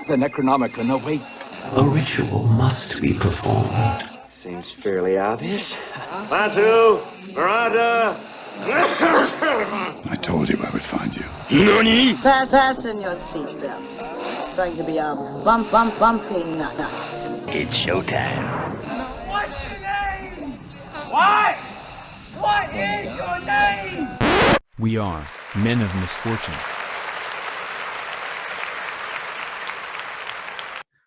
The Necronomicon awaits. A ritual must be performed. Seems fairly obvious. Batu, Murata. I told you I would find you. Nani? Fasten your seatbelts. It's going to be a bumpy night. It's showtime. What's your name? What? What is your name? We are men of misfortune.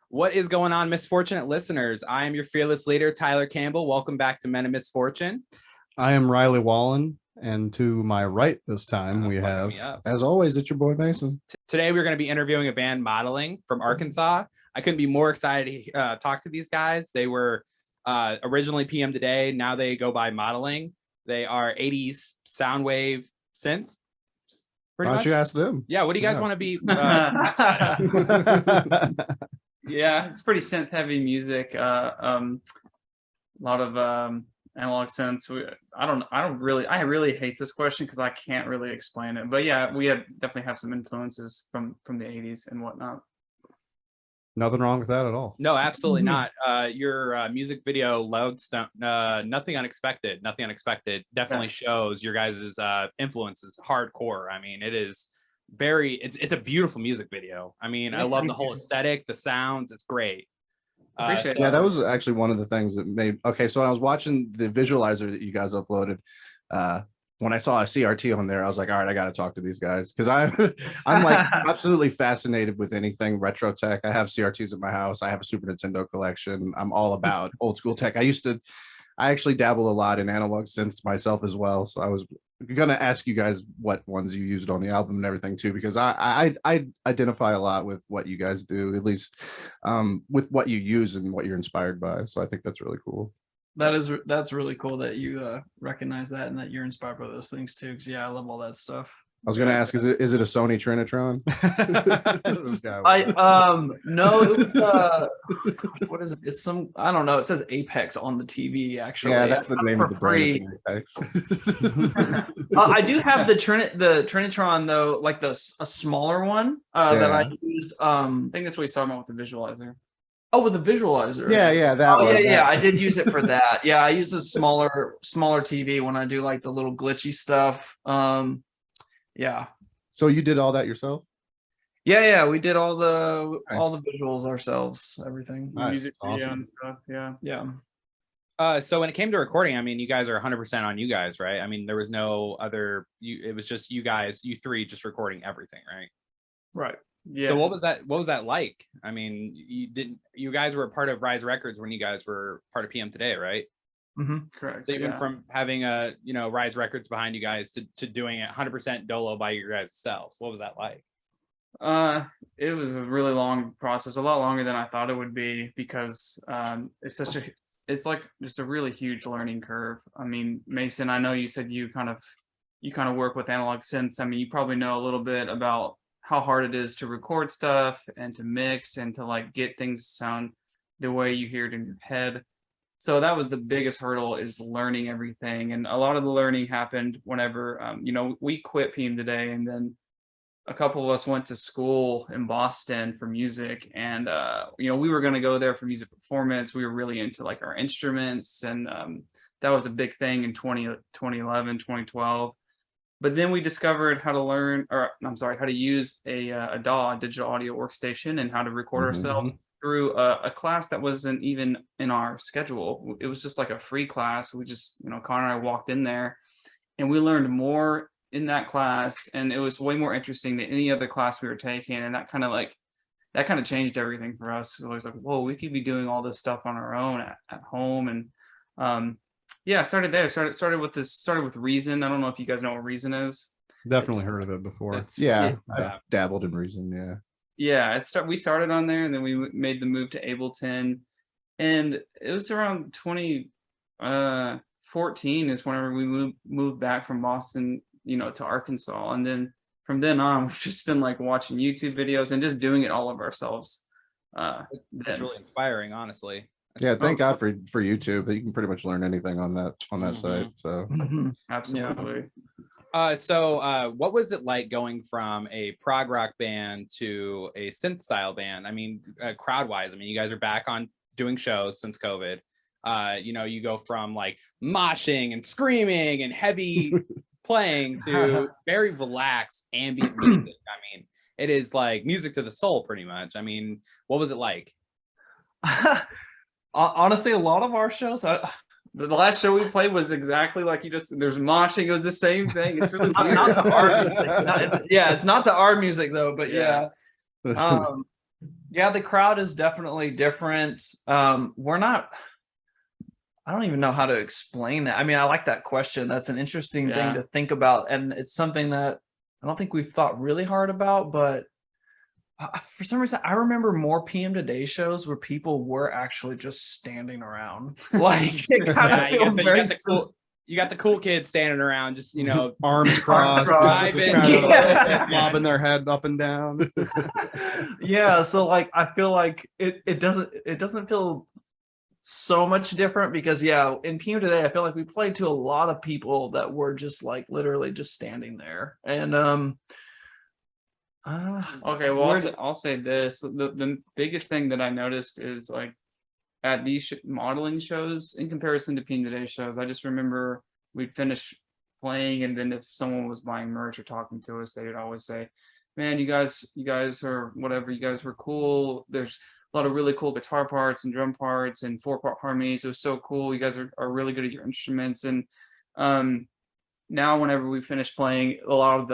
What is going on, misfortunate listeners? I am your fearless leader, Tyler Campbell. Welcome back to Men of Misfortune. I am Riley Wallen, and to my right this time we have, as always, it's your boy Mason. Today we're going to be interviewing a band, Modeling, from Arkansas. I couldn't be more excited to talk to these guys. They were originally PM Today. Now they go by Modeling. They are 80s soundwave synths. Why don't you ask them? Yeah, what do you guys want to be? Yeah, it's pretty synth heavy music. A lot of analog synths. I really hate this question because I can't really explain it. But yeah, we definitely have some influences from the 80s and whatnot. Nothing wrong with that at all. No, absolutely not. Your music video, Lodestone, Nothing Unexpected, definitely shows your guys' influences hardcore. I mean, it is it's a beautiful music video. I mean, I love the whole aesthetic, the sounds, it's great. Yeah, that was actually one of the things that made, so when I was watching the visualizer that you guys uploaded, when I saw a CRT on there, I was like, all right, I got to talk to these guys because I'm like absolutely fascinated with anything retro tech. I have CRTs at my house. I have a Super Nintendo collection. I'm all about old school tech. I actually dabble a lot in analog synths myself as well. So I was gonna ask you guys what ones you used on the album and everything too, because I identify a lot with what you guys do, at least with what you use and what you're inspired by. So I think that's really cool. That's really cool that you recognize that and that you're inspired by those things too. Because yeah, I love all that stuff. I was gonna ask, is it a Sony Trinitron? No, it was what is it? It's some, I don't know. It says Apex on the TV actually. Yeah, that's the name of the brand. Apex. I do have the Trinitron though, like a smaller one that I used. I think that's what he's talking about with the visualizer. Oh, with the visualizer. Yeah, that one. Yeah, I did use it for that. Yeah, I use a smaller TV when I do like the little glitchy stuff. Yeah. So you did all that yourself? Yeah, we did all the visuals ourselves, everything, nice. music video Awesome. and stuff. Yeah. So when it came to recording, I mean, you guys are 100% on you guys, right? I mean, there was no other. It was just you guys, you three, just recording everything, right? Right. Yeah. So what was that like? I mean, you guys were a part of Rise Records when you guys were part of PM Today, right? Mm-hmm. Correct. So you went from having Rise Records behind you guys to doing it 100% dolo by your guys' selves. What was that like? It was a really long process, a lot longer than I thought it would be, because it's like just a really huge learning curve. I mean, Mason, I know you said you kind of work with analog synths. I mean, you probably know a little bit about how hard it is to record stuff and to mix and to like get things to sound the way you hear it in your head. So that was the biggest hurdle, is learning everything. And a lot of the learning happened whenever, we quit PM Today, and then a couple of us went to school in Boston for music. And, we were going to go there for music performance. We were really into like our instruments. And that was a big thing in 2011, 2012. But then we discovered how to use a DAW, digital audio workstation, and how to record ourselves through a class that wasn't even in our schedule. It was just like a free class. We just, Connor and I walked in there, and we learned more in that class, and it was way more interesting than any other class we were taking. And that kind of changed everything for us. So it was like, whoa, we could be doing all this stuff on our own at home. And I started there. Started with Reason. I don't know if you guys know what Reason is. Definitely heard of it before. I've dabbled in Reason. Yeah, we started on there, and then we made the move to Ableton, and it was around 2014 is whenever we moved back from Boston, to Arkansas, and then from then on we've just been like watching YouTube videos and just doing it all of ourselves. That's really inspiring, honestly. Yeah, thank God for YouTube. You can pretty much learn anything on that site. So absolutely. So what was it like going from a prog rock band to a synth style band? I mean, crowd wise, I mean, you guys are back on doing shows since COVID. You go from like moshing and screaming and heavy playing to very relaxed ambient music. I mean, it is like music to the soul pretty much. I mean, what was it like? Honestly, a lot of our shows, the last show we played was exactly like there's moshing. It was the same thing. It's really not the art music. It's not the art music though, but yeah. The crowd is definitely different. We're not, I don't even know how to explain that. I mean, I like that question. That's an interesting thing to think about. And it's something that I don't think we've thought really hard about, but for some reason, I remember more PM Today shows where people were actually just standing around. Like, it kind of feels very you got the cool kids standing around, just arms crossed, lobbing their head up and down. So like I feel like it doesn't feel so much different because in PM Today I feel like we played to a lot of people that were just like literally just standing there. And okay, well, I'll say this. The biggest thing that I noticed is like at these modeling shows in comparison to PM Today shows, I just remember we'd finish playing, and then if someone was buying merch or talking to us, they would always say, man, you guys are whatever, you guys were cool. There's a lot of really cool guitar parts and drum parts and 4-part harmonies. It was so cool. You guys are really good at your instruments. And now whenever we finish playing, a lot of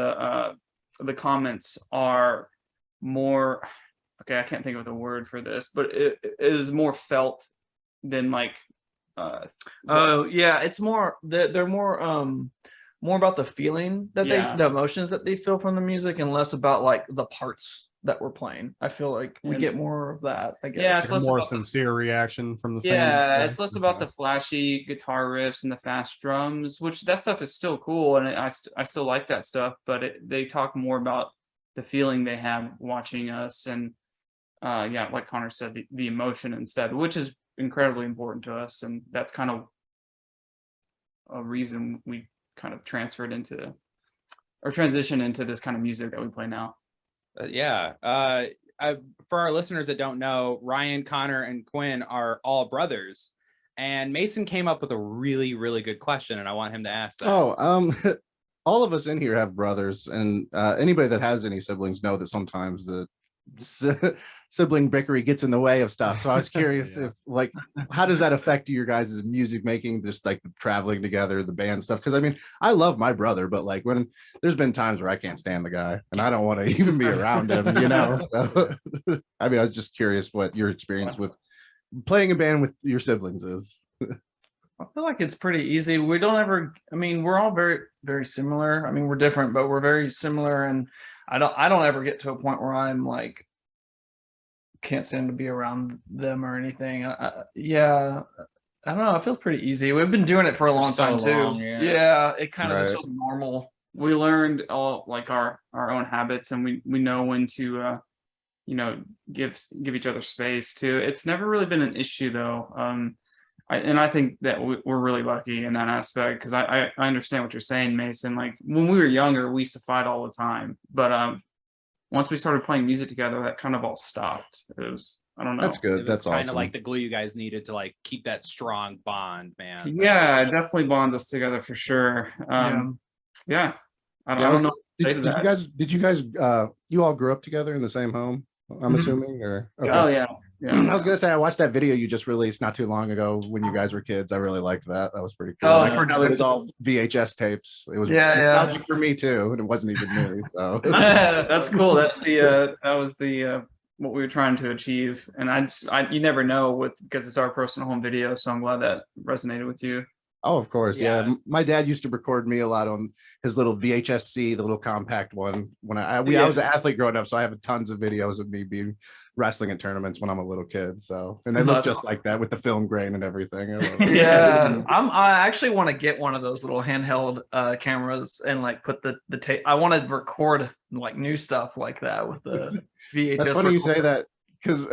the comments are more, okay, I can't think of the word for this, but it is more felt than like it's more they're more about the feeling that the emotions that they feel from the music and less about like the parts that we're playing. I feel like we get more of that, I guess. It's more sincere reaction from the fans. It's less about the flashy guitar riffs and the fast drums, which that stuff is still cool, and I still like that stuff, but they talk more about the feeling they have watching us, and like Connor said, the emotion instead, which is incredibly important to us, and that's kind of a reason we kind of transitioned into this kind of music that we play now. For our listeners that don't know, Ryan, Connor, and Cuinn are all brothers, and Mason came up with a really, really good question, and I want him to ask that. All of us in here have brothers, and anybody that has any siblings know that sometimes the sibling bickery gets in the way of stuff. So I was curious if, like, how does that affect your guys' music making, just like traveling together, the band stuff? Because I mean, I love my brother, but like when there's been times where I can't stand the guy and I don't want to even be around him, So, I mean, I was just curious what your experience with playing a band with your siblings is. I feel like it's pretty easy. We don't ever, I mean, we're all very, very similar. I mean, we're different, but we're very similar. And I don't ever get to a point where I'm like, can't stand to be around them or anything. I don't know. It feels pretty easy. We've been doing it for a long time too. It kind of just feels normal. We learned all like our own habits, and we know when to, give each other space too. It's never really been an issue though. I think that we're really lucky in that aspect, because I understand what you're saying, Mason. Like when we were younger, we used to fight all the time, but once we started playing music together, that kind of all stopped. It was, I don't know. That's good. That's awesome. Kind of like the glue you guys needed to like keep that strong bond, man. Yeah, it definitely bonds us together for sure. I don't know. Did you guys you all grew up together in the same home, I'm assuming, or okay. Oh yeah. I was gonna say, I watched that video you just released not too long ago when you guys were kids. I really liked that. That was pretty cool. I could tell it was all VHS tapes. It was nostalgic for me too, and it wasn't even me. So that's cool. That's that was the what we were trying to achieve. And you never know because it's our personal home video. So I'm glad that resonated with you. Oh, of course. Yeah. My dad used to record me a lot on his little VHS-C, the little compact one. When I was an athlete growing up, so I have tons of videos of me being wrestling at tournaments when I'm a little kid. So, and they look just like that with the film grain and everything. I actually want to get one of those little handheld cameras and like put the tape. I want to record like new stuff like that with the VHS. That's funny you say that, because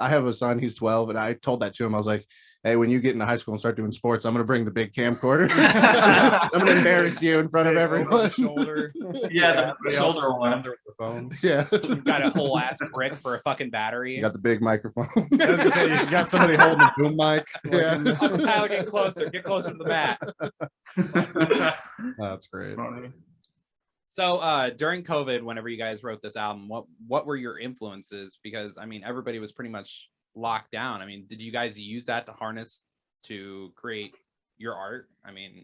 I have a son, he's 12, and I told that to him. I was like, hey, when you get into high school and start doing sports, I'm gonna bring the big camcorder. I'm gonna embarrass you in front of everyone. Shoulder. Yeah, the shoulder one. With the phones. Yeah, You got a whole ass brick for a fucking battery. you got the big microphone. I was gonna say, you got somebody holding a boom mic. Yeah. Oh, Tyler, get closer to the mat. That's great. So during COVID, whenever you guys wrote this album, what were your influences? Because I mean, everybody was pretty much locked down. I mean, did you guys use that to harness to create your art? I mean,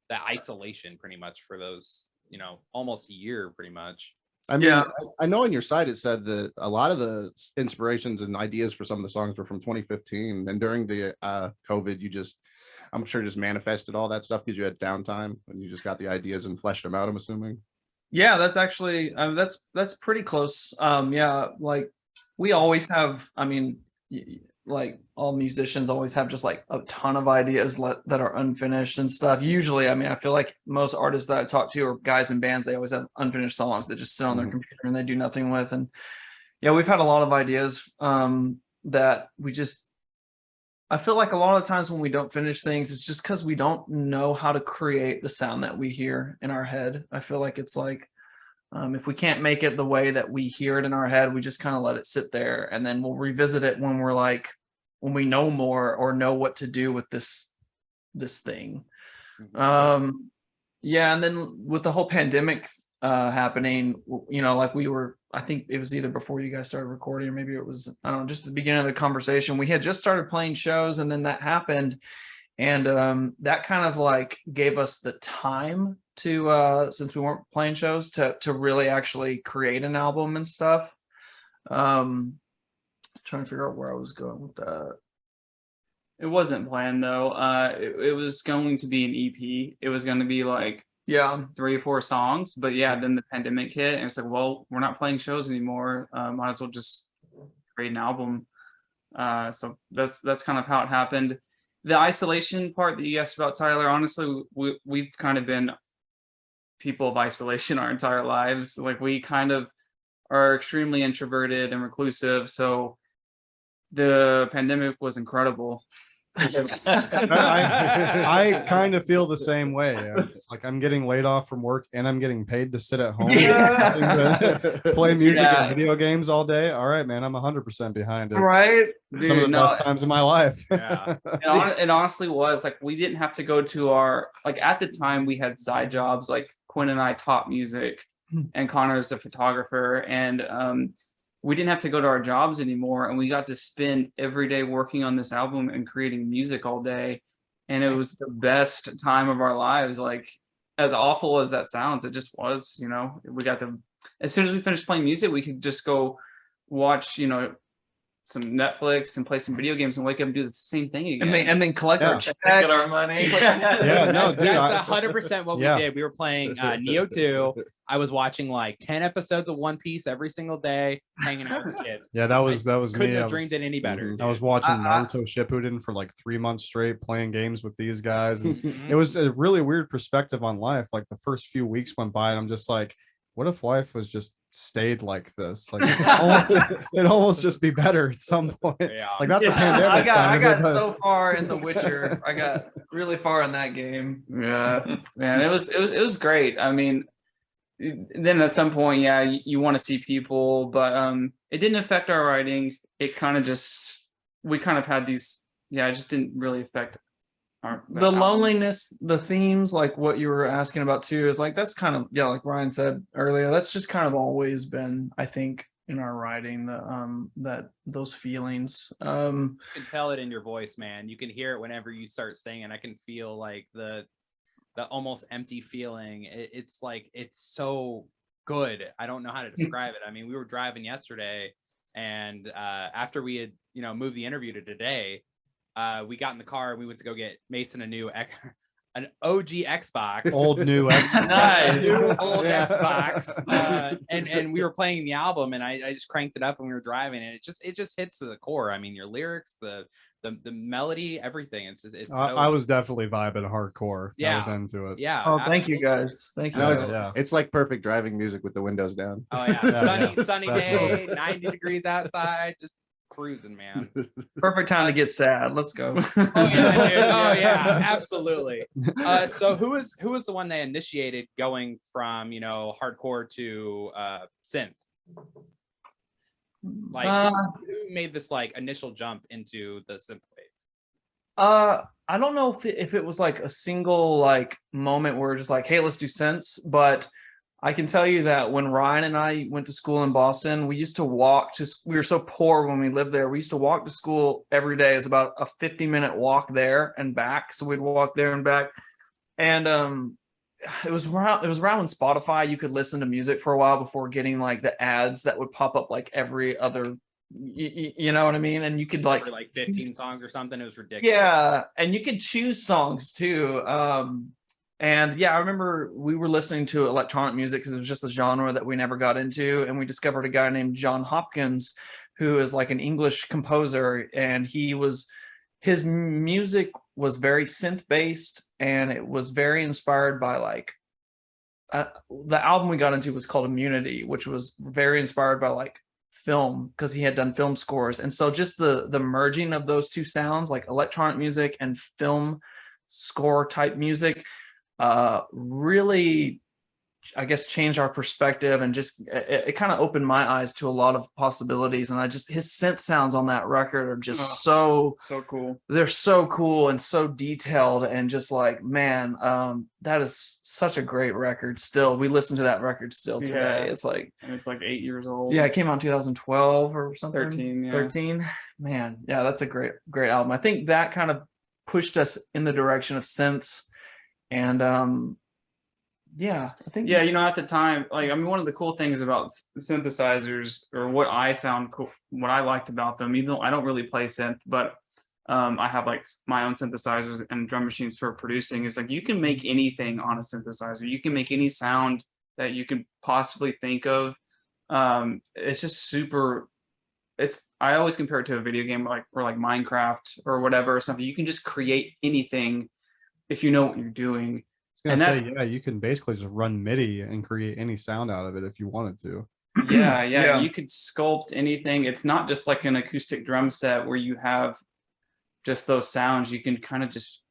that isolation pretty much for those, almost a year pretty much. I mean, I know on your site it said that a lot of the inspirations and ideas for some of the songs were from 2015, and during the COVID, I'm sure just manifested all that stuff because you had downtime and you just got the ideas and fleshed them out, I'm assuming. Yeah, that's actually that's pretty close. Yeah, like we always have, I mean, like all musicians always have just like a ton of ideas that are unfinished and stuff. Usually, I mean, I feel like most artists that I talk to or guys in bands, they always have unfinished songs that just sit on their computer and they do nothing with. And yeah, we've had a lot of ideas that we just, I feel like a lot of the times when we don't finish things, it's just because we don't know how to create the sound that we hear in our head. I feel like it's like, if we can't make it the way that we hear it in our head, we just kind of let it sit there, and then we'll revisit it when we know more or know what to do with this thing. Yeah, and then with the whole pandemic happening, like I think it was either before you guys started recording or maybe it was, I don't know, just the beginning of the conversation. We had just started playing shows and then that happened. And that kind of like gave us the time to, since we weren't playing shows, to really actually create an album and stuff. Trying to figure out where I was going with that. It wasn't planned though. It was going to be an EP. It was going to be like 3 or 4 songs, but yeah, then the pandemic hit and it's like, well, we're not playing shows anymore. Might as well just create an album. So that's kind of how it happened. The isolation part that you asked about, Tyler, honestly, we've kind of been people of isolation our entire lives. Like we kind of are extremely introverted and reclusive. So the pandemic was incredible. I kind of feel the same way. It's like I'm getting laid off from work and I'm getting paid to sit at home, play music and video games all day. All right, man, I'm 100% behind it. Right, dude, some of the best times of my life. Yeah, it honestly was like we didn't have to go to our, like at the time we had side jobs. Like Cuinn and I taught music, and Connor's a photographer, and we didn't have to go to our jobs anymore, and we got to spend every day working on this album and creating music all day, and it was the best time of our lives. Like as awful as that sounds, it just was. We got to, as soon as we finished playing music, we could just go watch some Netflix and play some video games and wake up and do the same thing again, and then collect our check, get our money. No, dude, that's 100% what we did. We were playing Neo 2. I was watching like 10 episodes of One Piece every single day, hanging out with kids. Yeah, that was couldn't me. have dreamed it any better. I was watching Naruto Shippuden for like 3 months straight, playing games with these guys, and it was a really weird perspective on life. Like the first few weeks went by, and I'm just like, what if life was just stayed like this? Like it'd almost just be better at some point. Like not the pandemic. I got so far in The Witcher. I got really far in that game. Yeah, man, it was great. I mean, then at some point, you want to see people, but it didn't affect our writing. It kind of just, we kind of had these, it just didn't really affect the loneliness, the themes, like what you were asking about too, is like that's kind of like Ryan said earlier, that's just kind of always been, I think, in our writing, that those feelings. You can tell it in your voice, man. You can hear it whenever you start singing. I can feel like the almost empty feeling. It's like, it's so good. I don't know how to describe it. I mean, we were driving yesterday, and after we had moved the interview to today, we got in the car and we went to go get Mason an OG Xbox, old new Xbox, new old Xbox, and we were playing the album, and I just cranked it up and we were driving, and it just hits to the core. I mean, your lyrics, the melody, everything. It's so, I was definitely vibing hardcore. Yeah, I was into it. Yeah. Oh, thank you guys. Thank you. It's like perfect driving music with the windows down. Oh yeah, sunny day, 90 degrees outside, just cruising, man. Perfect time to get sad. Let's go. Oh yeah, dude. Oh yeah, absolutely. So who was the one that initiated going from hardcore to synth? Like who made this like initial jump into the synth wave? I don't know if it was like a single like moment where just like, hey, let's do synths, but I can tell you that when Ryan and I went to school in Boston, we used to walk we were so poor when we lived there. We used to walk to school every day. It's about a 50-minute walk there and back. So we'd walk there and back. And it was around when Spotify, you could listen to music for a while before getting like the ads that would pop up like every other, you know what I mean? And you could like 15 songs or something. It was ridiculous. Yeah, and you could choose songs too. And yeah, I remember we were listening to electronic music because it was just a genre that we never got into. And we discovered a guy named John Hopkins, who is like an English composer. And his music was very synth based, and it was very inspired by like, the album we got into was called Immunity, which was very inspired by like film, because he had done film scores. And so just the merging of those two sounds, like electronic music and film score type music, really, I guess, changed our perspective, and just it kind of opened my eyes to a lot of possibilities. And his synth sounds on that record are just so cool. They're so cool and so detailed, and just like, man, that is such a great record. Still, we listen to that record still today. Yeah. It's like 8 years old. Yeah, it came out in 2012 or something. 13, yeah. 13. Man, yeah, that's a great album. I think that kind of pushed us in the direction of synths. And yeah, I think at the time, like, I mean, one of the cool things about synthesizers, or what I found cool, what I liked about them, even though I don't really play synth, but I have like my own synthesizers and drum machines for producing, is like you can make anything on a synthesizer. You can make any sound that you can possibly think of. It's just super. I always compare it to a video game or like Minecraft or whatever, or something. You can just create anything if you know what you're doing. I was gonna say, yeah, you can basically just run MIDI and create any sound out of it if you wanted to. Yeah, you could sculpt anything. It's not just like an acoustic drum set where you have just those sounds. You can kind of just,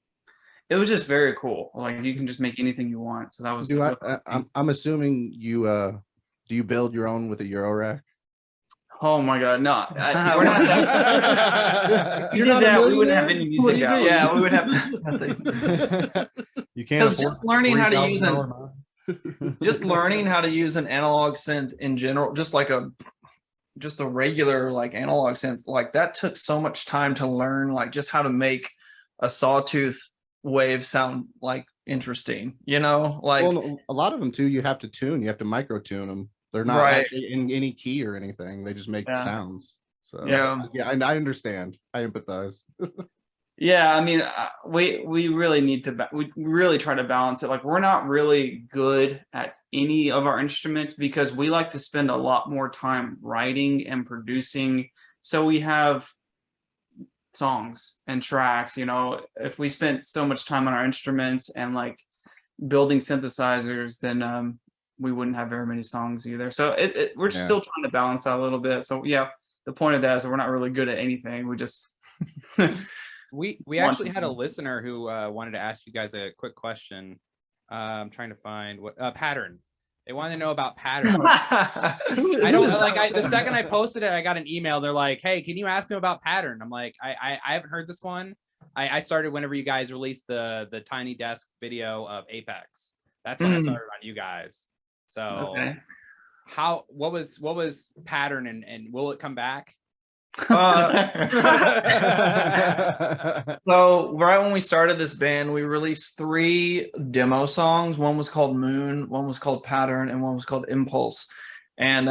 it was just very cool. Like, you can just make anything you want. So that was. I'm assuming you do you build your own with a Euro rack? Oh my God, no! We're not that. You're not that. We wouldn't have any music out. Yeah, we would have nothing. You can't. Just learning how to use just learning how to use an analog synth in general, just a regular like analog synth, like that took so much time to learn, like just how to make a sawtooth wave sound like interesting, like. Well, a lot of them too, you have to tune, you have to micro tune them. They're not actually in any key or anything. They just make sounds. So yeah, I understand. I empathize. Yeah, I mean, we really need to. We really try to balance it. Like, we're not really good at any of our instruments because we like to spend a lot more time writing and producing. So we have songs and tracks. If we spent so much time on our instruments and like building synthesizers, then we wouldn't have very many songs either. So we're just still trying to balance that a little bit. So yeah, the point of that is that we're not really good at anything. We just we actually had a listener who wanted to ask you guys a quick question. I'm trying to find what pattern. They want to know about pattern. I don't like. The second I posted it, I got an email. They're like, "Hey, can you ask him about pattern?" I'm like, I haven't heard this one. I started whenever you guys released the Tiny Desk video of Apex. That's when I started on you guys. So what was pattern, and will it come back? So right when we started this band, we released 3 demo songs. One was called Moon, one was called Pattern, and one was called Impulse. And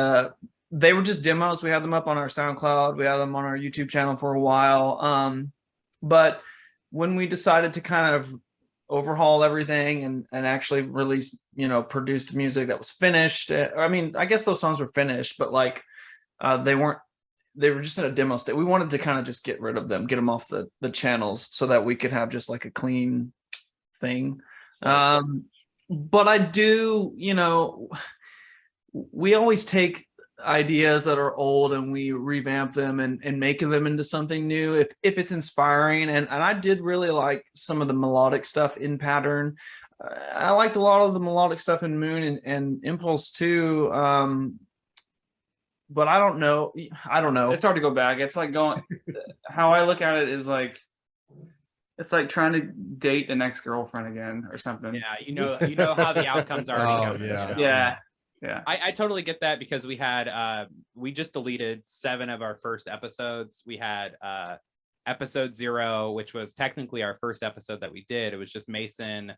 they were just demos. We had them up on our SoundCloud. We had them on our YouTube channel for a while. But when we decided to kind of overhaul everything and actually release, produced music that was finished. I mean, I guess those songs were finished, but like they were just in a demo state. We wanted to kind of just get rid of them, get them off the channels so that we could have just like a clean thing. But I do, we always take ideas that are old and we revamp them and making them into something new if it's inspiring. And I did really like some of the melodic stuff in Pattern. I liked a lot of the melodic stuff in Moon and Impulse too. But I don't know. It's hard to go back. It's like going. How I look at it is like, it's like trying to date an ex-girlfriend again or something. Yeah, you know how the outcomes are already coming. yeah. You know? Yeah. I totally get that, because we had we just deleted 7 of our first episodes. We had episode 0, which was technically our first episode that we did. It was just Mason,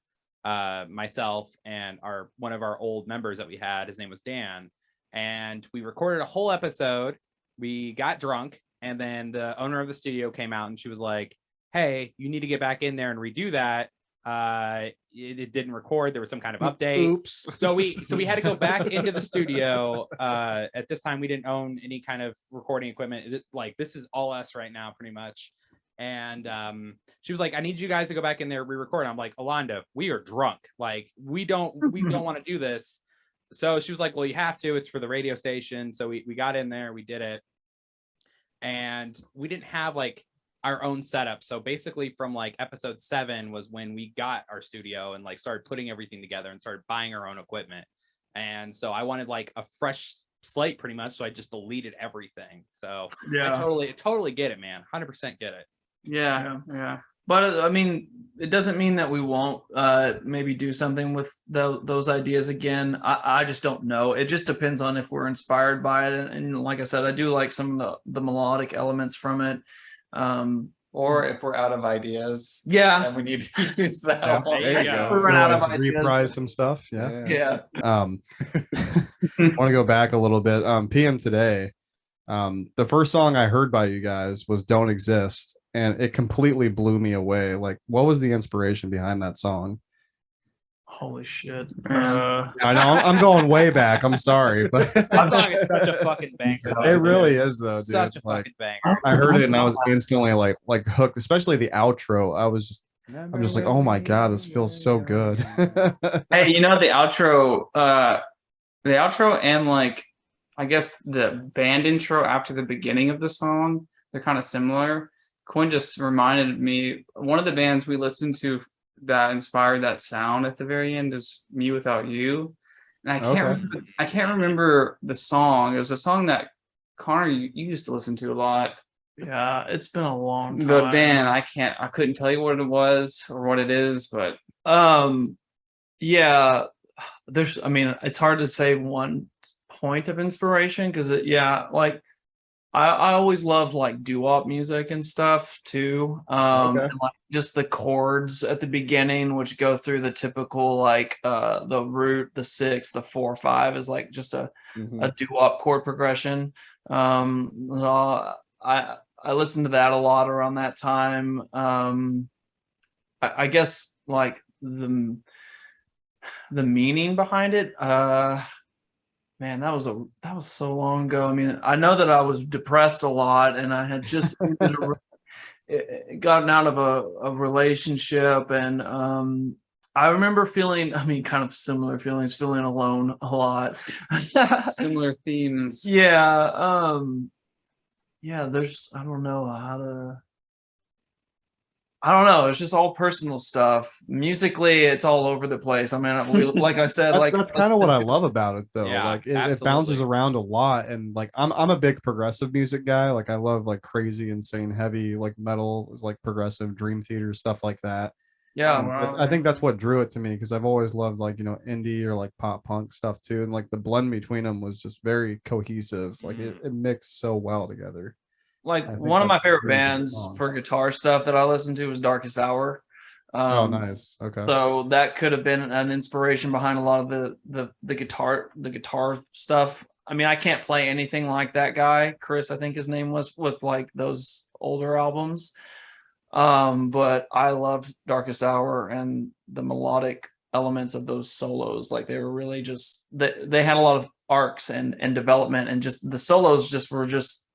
myself, and one of our old members that we had. His name was Dan. And we recorded a whole episode. We got drunk, and then the owner of the studio came out and she was like, hey, you need to get back in there and redo that. It didn't record. There was some kind of update. Oops. So we had to go back into the studio. At this time, we didn't own any kind of recording equipment. Like, this is all us right now, pretty much. And she was like, I need you guys to go back in there, re-record. I'm like, Alonda, we are drunk. Like, we don't want to do this. So she was like, well, you have to. It's for the radio station. So we got in there, we did it. And we didn't have like our own setup. So basically from like episode 7 was when we got our studio and like started putting everything together and started buying our own equipment. And so I wanted like a fresh slate pretty much. So I just deleted everything. So I totally get it, man. 100% get it. Yeah. But I mean, it doesn't mean that we won't maybe do something with those ideas again. I just don't know. It just depends on if we're inspired by it. And like I said, I do like some of the melodic elements from it. Or if we're out of ideas, and we need to use that. Yeah, one. there you go. We run out of ideas. Reprise some stuff. Yeah. Want to go back a little bit. PM Today. The first song I heard by you guys was Don't Exist, and it completely blew me away. Like, what was the inspiration behind that song? Holy shit. I know I'm going way back. I'm sorry, but that song is such a fucking banger. It really is, though, dude. Such a like, fucking banger. I heard it and I was instantly like hooked, especially the outro. I'm just like, oh my god, this feels so good. Hey, you know, the outro and like, I guess the band intro after the beginning of the song, they're kind of similar. Cuinn just reminded me, one of the bands we listened to that inspired that sound at the very end is Me Without You. And I can't remember the song. It was a song that Connor, you used to listen to a lot. Yeah, it's been a long time. But man, I couldn't tell you what it was or what it is, but yeah, it's hard to say one point of inspiration, because like I always loved like doo-wop music and stuff too. And like just the chords at the beginning, which go through the typical like the root, the 6, the 4, 5 is like just a doo-wop chord progression. I listened to that a lot around that time. I guess like the meaning behind it, man, that was so long ago. I mean, I know that I was depressed a lot, and I had just gotten out of a relationship, and I remember feeling, kind of similar feelings, feeling alone a lot. Similar themes. Yeah. There's, I don't know. It's just all personal stuff. Musically, it's all over the place. I mean, like I said, that's kind of what I love about it, though. Yeah, like it bounces around a lot, and like I'm a big progressive music guy. Like I love like crazy, insane, heavy like metal, like progressive Dream Theater stuff like that. Yeah, I think that's what drew it to me, because I've always loved like indie or like pop punk stuff too, and like the blend between them was just very cohesive. Like it mixed so well together. Like one of my favorite bands for guitar stuff that I listened to was Darkest Hour. Oh, nice. Okay. So that could have been an inspiration behind a lot of the guitar stuff. I mean, I can't play anything like that guy, Chris, I think his name was, with like those older albums. But I loved Darkest Hour and the melodic elements of those solos. Like they were really just they had a lot of arcs and development, and just the solos just were just,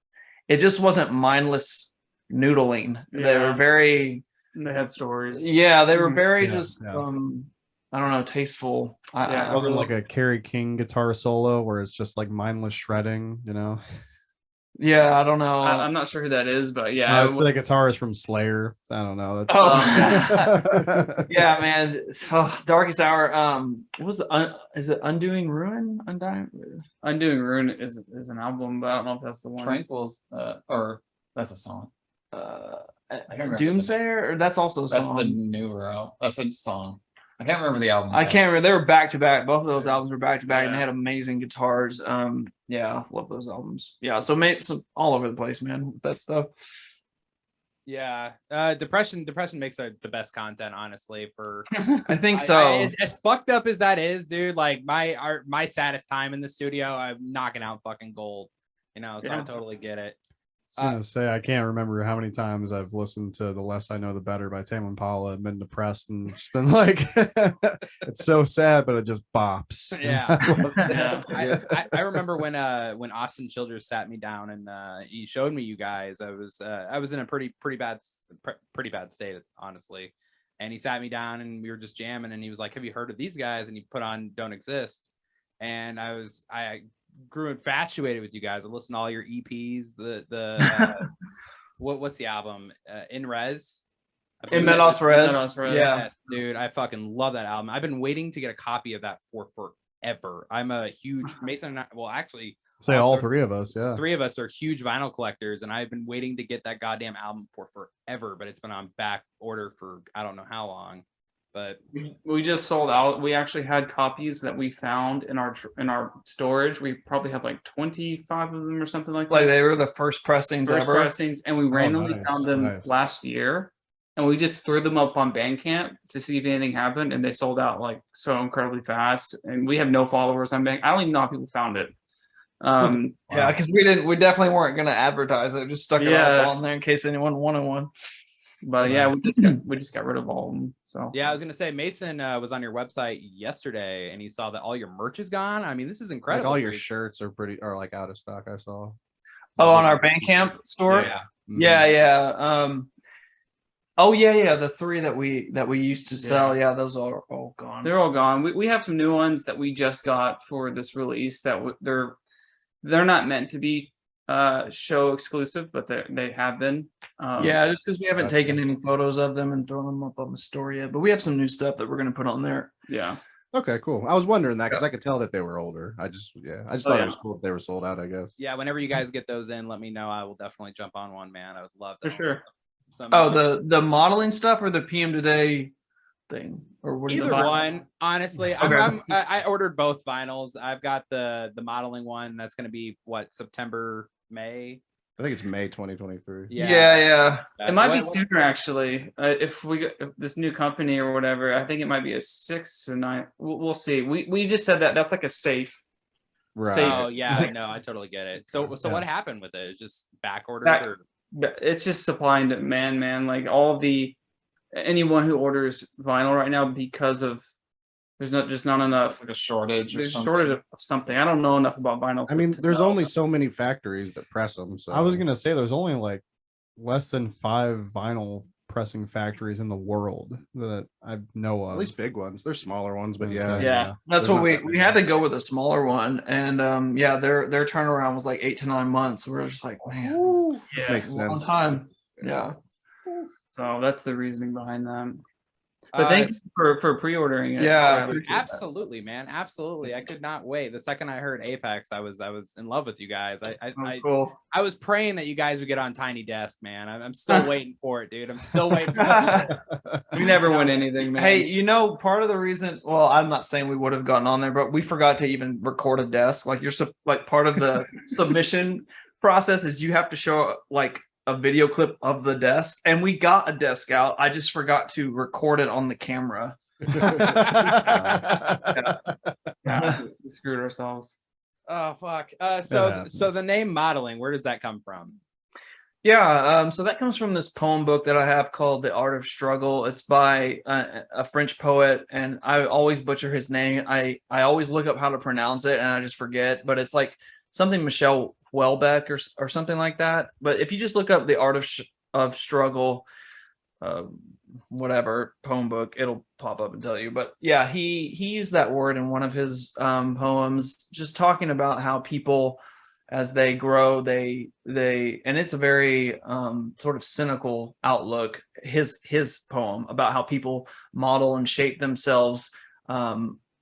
it just wasn't mindless noodling. They were very, they had stories. Yeah, they were very I I don't know, tasteful. Yeah, It wasn't like a Kerry King guitar solo where it's just like mindless shredding, you know. Yeah, I don't know. I'm not sure who that is, but yeah, It's the guitarist from Slayer. I don't know. That's yeah, man. Oh, Darkest Hour. What was is it Undoing Ruin? Undoing Ruin is an album, but I don't know if that's the one. Tranquil's or that's a song. I can't remember Doomsayer, or that's also a song. That's the newer album. That's a song. I can't remember the album. I can't remember. They were back to back. Both of those albums were back to back, and they had amazing guitars. Yeah, love those albums. Yeah, so all over the place, man, with that stuff. Yeah, depression makes the best content, honestly. For I think so. As fucked up as that is, dude. Like my saddest time in the studio, I'm knocking out fucking gold. You know, so I totally get it. I was gonna say I can't remember how many times I've listened to "The Less I Know, the Better" by Tame Impala and been depressed and just been like, it's so sad, but it just bops. Yeah, I remember when Austin Childers sat me down and he showed me you guys. I was in a pretty bad state, honestly, and he sat me down and we were just jamming, and he was like, "Have you heard of these guys?" And he put on "Don't Exist," and I grew infatuated with you guys. I listened to all your EPs. What's the album? In Res. In Meadows Res. Yeah, dude, I fucking love that album. I've been waiting to get a copy of that for forever. I'm a huge Mason and I, well, actually, say all three of us. Yeah, three of us are huge vinyl collectors, and I've been waiting to get that goddamn album for forever. But it's been on back order for I don't know how long. But we just sold out. We actually had copies that we found in our storage. We probably had like 25 of them or something like that. Like they were the first pressings ever. And we randomly found them last year, and we just threw them up on Bandcamp to see if anything happened, and they sold out like so incredibly fast. And we have no followers on Bandcamp. I don't even know how people found it. Yeah, because we definitely weren't going to advertise it. Just stuck it all on there in case anyone wanted one. But yeah, we just got rid of all of them. So yeah, I was gonna say Mason was on your website yesterday, and he saw that all your merch is gone. I mean, this is incredible. Like all your shirts are like out of stock. I saw. Oh, on our Bandcamp store. Yeah. Oh yeah. The three that we used to sell. Yeah, those are all gone. They're all gone. We have some new ones that we just got for this release that they're not meant to be show exclusive, but they have been. Yeah, just because we haven't taken any photos of them and thrown them up on the store yet, but we have some new stuff that we're going to put on there. Yeah. Okay, cool. I was wondering that because I could tell that they were older. I just thought it was cool that they were sold out, I guess. Yeah, whenever you guys get those in, let me know. I will definitely jump on one, man. I would love that. For sure. The modeling stuff or the PM Today thing, or what? Either one, honestly. Okay. I ordered both vinyls. I've got the modeling one. That's going to be September, May. I think it's May 2023. Yeah. It might be sooner, actually. If this new company or whatever, I think it might be a 6 or 9. We'll see. We just said that's like a safe. Right. Oh yeah, no, I totally get it. So what happened with it? It's just back ordered. It's just supply and demand, man. Like anyone who orders vinyl right now, because of there's not enough. Like a shortage. There's a shortage of something. I don't know enough about vinyl. I mean, there's only so many factories that press them. So I was gonna say there's only like less than 5 vinyl pressing factories in the world that I know of. At least big ones. There's smaller ones, but yeah. That's what we had to go with a smaller one, and their turnaround was like 8 to 9 months. We're just like, man, makes sense. Long time. Yeah. So that's the reasoning behind that. But thank you for pre-ordering it. Yeah, absolutely, man. Absolutely. I could not wait. The second I heard Apex, I was in love with you guys. I was praying that you guys would get on Tiny Desk, man. I'm still waiting for it, dude. I'm still waiting for it. We never win anything, man. Hey, part of the reason, well, I'm not saying we would have gotten on there, but we forgot to even record a desk. Like part of the submission process is you have to show like a video clip of the desk, and we got a desk out. I just forgot to record it on the camera. We screwed ourselves. Oh fuck. So the name modeling, where does that come from? Yeah, so that comes from this poem book that I have called The Art of Struggle. It's by a French poet, and I always butcher his name. I always look up how to pronounce it, and I just forget, but it's like something Michelle Welbeck or something like that. But if you just look up The Art of Struggle, whatever poem book, it'll pop up and tell you. But yeah, he used that word in one of his poems, just talking about how people, as they grow, they and it's a very sort of cynical outlook, his poem about how people model and shape themselves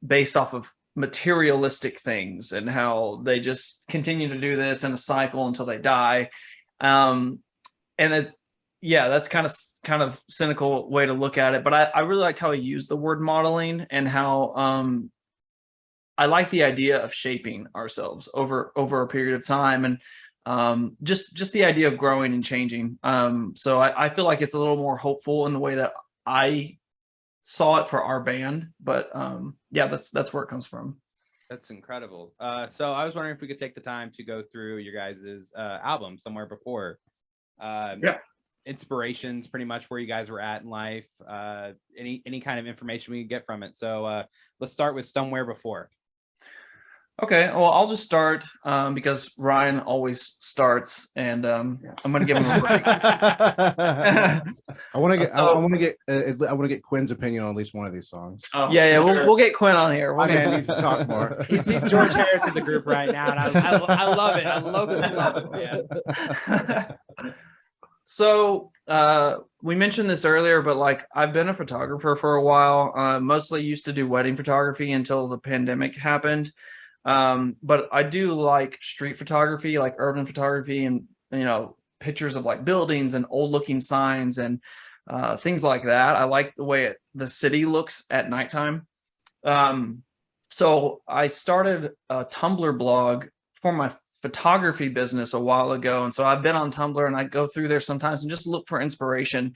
based off of materialistic things, and how they just continue to do this in a cycle until they die. And that's kind of cynical way to look at it, but I really liked how he used the word modeling, and how I like the idea of shaping ourselves over a period of time, and just the idea of growing and changing. So I feel like it's a little more hopeful in the way that I saw it for our band. But yeah, that's where it comes from. That's incredible. So I was wondering if we could take the time to go through your guys' album, Somewhere Before. Yeah. Inspirations, pretty much where you guys were at in life, any kind of information we can get from it. So let's start with Somewhere Before. Okay, well, I'll just start because Ryan always starts, and I'm going to give him a break. I want to get Quinn's opinion on at least one of these songs. Oh, yeah, we'll get Cuinn on here. My man needs to talk more. He's George Harris in the group right now, and I love it. I love it, man. So we mentioned this earlier, but like, I've been a photographer for a while. Mostly used to do wedding photography until the pandemic happened. But I do like street photography, like urban photography, and pictures of like buildings and old looking signs and things like that. I like the way the city looks at nighttime. So I started a Tumblr blog for my photography business a while ago, and so I've been on Tumblr, and I go through there sometimes and just look for inspiration.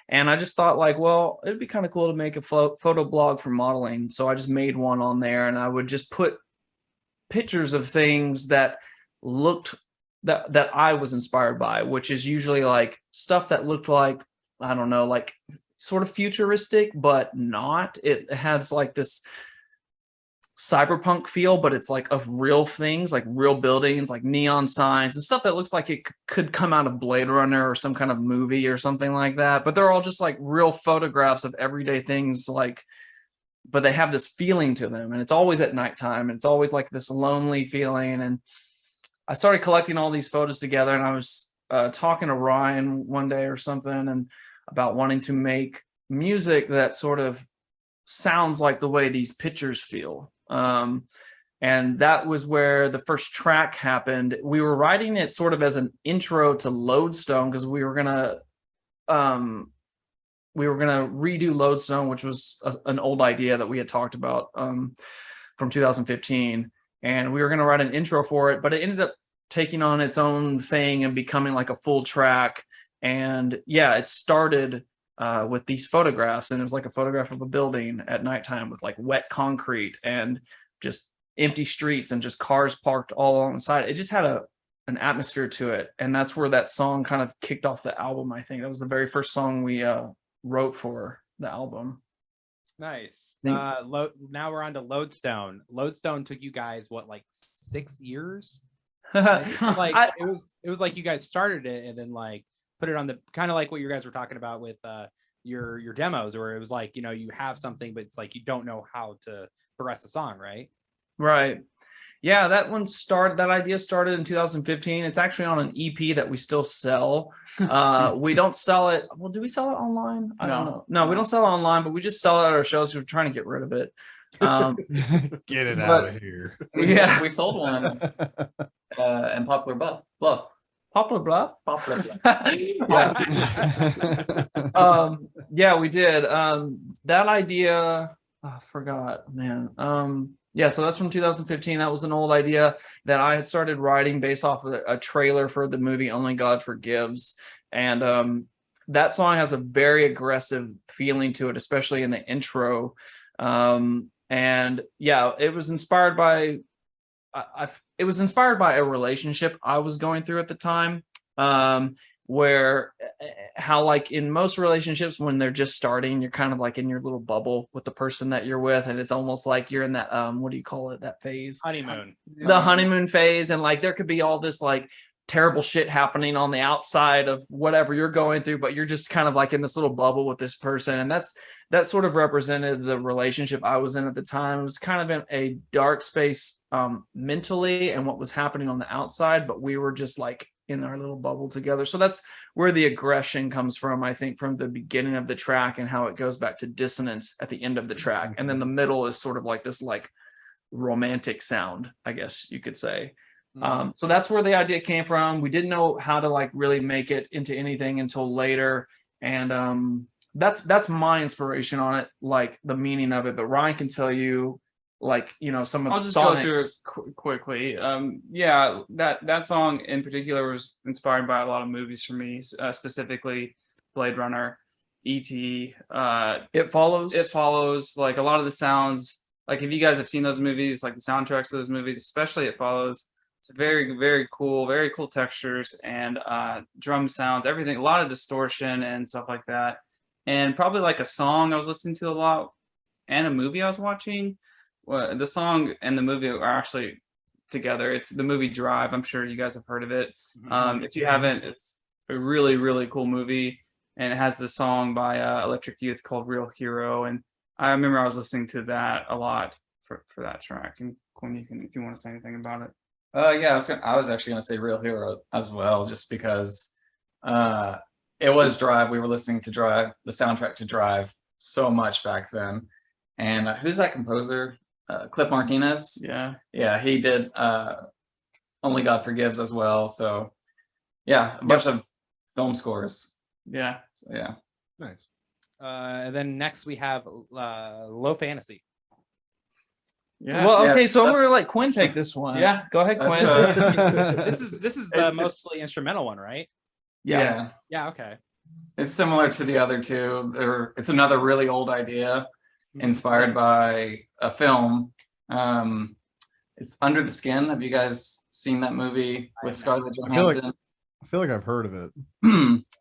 And I just thought, like, well, it'd be kind of cool to make a photo blog for modeling. So I just made one on there, and I would just put pictures of things that looked that I was inspired by, which is usually like stuff that looked like, I don't know, like sort of futuristic, but not. It has like this cyberpunk feel, but it's like of real things, like real buildings, like neon signs and stuff that looks like it could come out of Blade Runner or some kind of movie or something like that. But they're all just like real photographs of everyday things, like, but they have this feeling to them, and it's always at nighttime, and it's always like this lonely feeling. And I started collecting all these photos together, and I was talking to Ryan one day or something, and about wanting to make music that sort of sounds like the way these pictures feel. And that was where the first track happened. We were writing it sort of as an intro to Lodestone, because we were gonna redo Lodestone, which was an old idea that we had talked about from 2015. And we were going to write an intro for it, but it ended up taking on its own thing and becoming like a full track. And yeah, it started with these photographs, and it was like a photograph of a building at nighttime with like wet concrete and just empty streets and just cars parked all along the side. It just had an atmosphere to it. And that's where that song kind of kicked off the album. I think that was the very first song we wrote for the album. Nice. Now we're on to Lodestone. Lodestone took you guys what, like 6 years? Like it was like you guys started it and then like put it on the kind of like what you guys were talking about with your demos, where it was like, you have something, but it's like you don't know how to progress the song, right? Right. Yeah, that idea started in 2015. It's actually on an EP that we still sell. We don't sell it. Well, do we sell it online? I don't know. No, we don't sell it online, but we just sell it at our shows. We're trying to get rid of it. Get it out of here. Yeah, we sold one in Poplar Bluff. Poplar Bluff? Poplar Bluff. Yeah, we did. That idea, I forgot, man. Yeah, so that's from 2015. That was an old idea that I had started writing based off of a trailer for the movie Only God Forgives. And that song has a very aggressive feeling to it, especially in the intro. And yeah, it was inspired by a relationship I was going through at the time, where how like in most relationships when they're just starting, you're kind of like in your little bubble with the person that you're with, and it's almost like you're in that what do you call it, that phase? Honeymoon. The honeymoon phase. And like there could be all this like terrible shit happening on the outside of whatever you're going through, but you're just kind of like in this little bubble with this person. And that sort of represented the relationship I was in at the time. It was kind of in a dark space mentally and what was happening on the outside, but we were just like in our little bubble together. So that's where the aggression comes from, I think, from the beginning of the track, and how it goes back to dissonance at the end of the track. And then the middle is sort of like this like romantic sound, I guess you could say. So that's where the idea came from. We didn't know how to like really make it into anything until later. And that's my inspiration on it, like the meaning of it. But Ryan can tell you, like, you know, some of I'll the just sonics. go through it quickly. Yeah, that song in particular was inspired by a lot of movies for me, specifically Blade Runner, E.T. It Follows. Like a lot of the sounds, like if you guys have seen those movies, like the soundtracks of those movies, especially It Follows, it's very cool textures and drum sounds, everything, a lot of distortion and stuff like that. And probably like a song I was listening to a lot and a movie I was watching. Well, the song and the movie are actually together. It's the movie Drive. I'm sure you guys have heard of it. If you haven't, it's a really cool movie, and it has this song by Electric Youth called Real Hero. And I remember I was listening to that a lot for that track. And Cuinn, if you want to say anything about it. Yeah, I was actually gonna say Real Hero as well, just because it was Drive. We were listening to Drive, the soundtrack to Drive, so much back then. And who's that composer? Cliff Martinez. Yeah, he did Only God Forgives as well. So yeah, a bunch of film scores. Yeah. So, yeah. Nice. And then next we have Low Fantasy. Yeah. Well, okay, Yeah, so I'm gonna let Cuinn take this one. Yeah. Go ahead, Cuinn. This is the mostly instrumental one, right? Yeah. Yeah. Okay. It's similar to the other two. It's another really old idea inspired by a film. It's Under the Skin. Have you guys seen that movie with Scarlett Johansson? I feel like I've heard of it.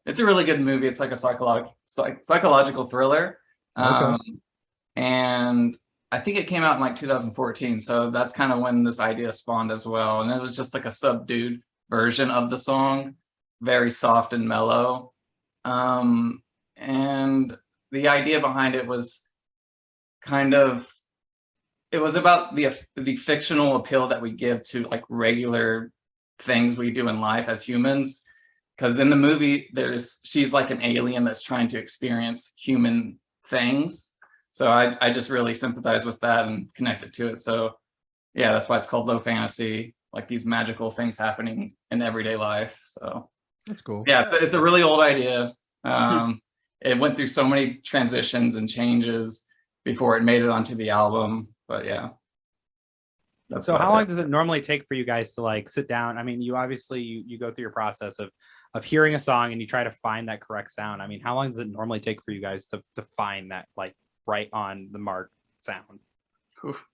It's a really good movie. It's like a psychological thriller. And I think it came out in like 2014. So that's kind of when this idea spawned as well. And it was just like a subdued version of the song, very soft and mellow. And the idea behind it was it was about the fictional appeal that we give to like regular things we do in life as humans. Because in the movie, she's like an alien that's trying to experience human things. So I just really sympathize with that and connected to it. So yeah, that's why it's called Low Fantasy, like these magical things happening in everyday life. So that's cool. Yeah, it's a really old idea. It went through so many transitions and changes before it made it onto the album. But yeah. So how long does it normally take for you guys to like sit down? I mean, you obviously you go through your process of hearing a song and you try to find that correct sound. I mean, how long does it normally take for you guys to find that like right on the mark sound?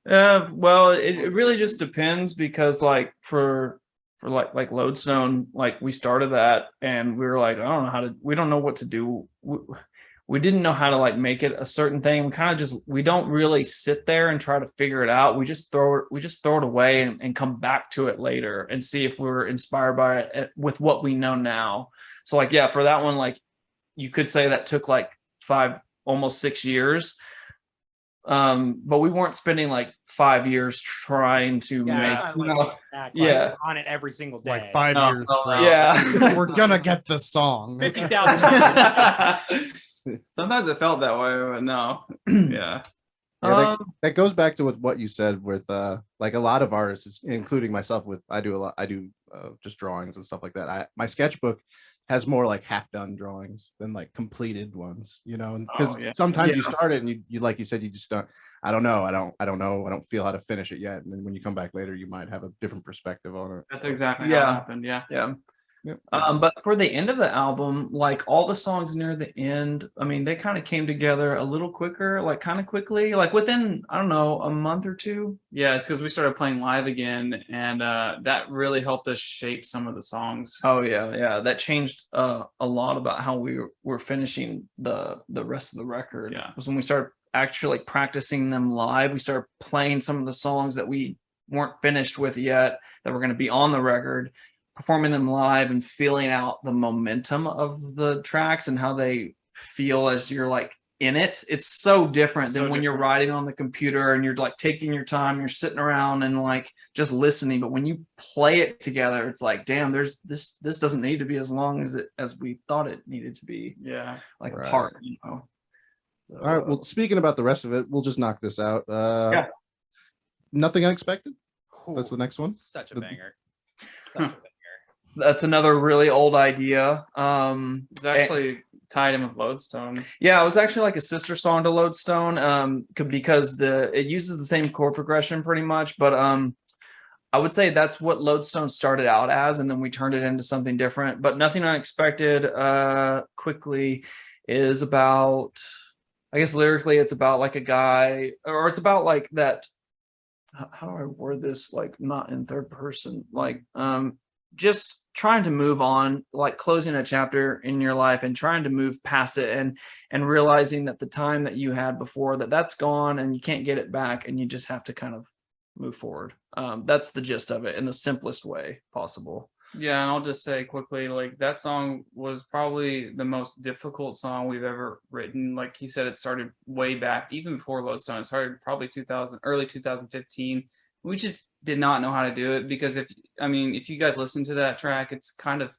Well, it really just depends, because like for like Lodestone, like we started that and we were like, we don't know what to do. We didn't know how to like make it a certain thing. We don't really sit there and try to figure it out. We just throw it away and come back to it later and see if we're inspired by it with what we know now. So like, yeah, for that one, like you could say that took like 5, almost 6 years. But we weren't spending like 5 years trying to make on it every single day. Like 5 years. Yeah. We're gonna get the song. 50,000. Sometimes it felt that way, but no. Yeah. Yeah, that goes back to what you said with like a lot of artists, including myself. I do just drawings and stuff like that. My sketchbook has more like half done drawings than like completed ones, you know, because sometimes you start it and you like you said, you just don't. I don't know. I don't feel how to finish it yet. And then when you come back later, you might have a different perspective on it. That's exactly how it happened. Yeah. Yep. But for the end of the album, like all the songs near the end, I mean, they kind of came together a little quicker, like kind of quickly, like within, I don't know, a month or two. Yeah, it's because we started playing live again, and that really helped us shape some of the songs. Oh yeah, that changed a lot about how we were finishing the rest of the record. Yeah, was when we started actually like practicing them live. We started playing some of the songs that we weren't finished with yet, that were going to be on the record, performing them live and feeling out the momentum of the tracks and how they feel as you're like in it. It's so different than when you're writing on the computer and you're like taking your time, you're sitting around and like just listening. But when you play it together, it's like, damn, there's this doesn't need to be as long as we thought it needed to be. Yeah. Like Right. apart, you know. So, All right. Well, speaking about the rest of it, we'll just knock this out. Yeah. Nothing Unexpected. That's the next one. Such a banger. Such a banger. That's another really old idea. It's actually tied in with Lodestone. Yeah, it was actually like a sister song to Lodestone, because it uses the same chord progression pretty much, but I would say that's what Lodestone started out as, and then we turned it into something different. But Nothing Unexpected, quickly, is about, I guess lyrically, it's about like a guy, or it's about like that. How do I word this? Like not in third person, like just trying to move on, like closing a chapter in your life and trying to move past it, and realizing that the time that you had before that's gone and you can't get it back, and you just have to kind of move forward. That's the gist of it in the simplest way possible. Yeah, and I'll just say quickly, like that song was probably the most difficult song we've ever written. Like he said, it started way back, even before Lodestone. It started probably early 2015. We just did not know how to do it, because if you guys listen to that track, it's kind of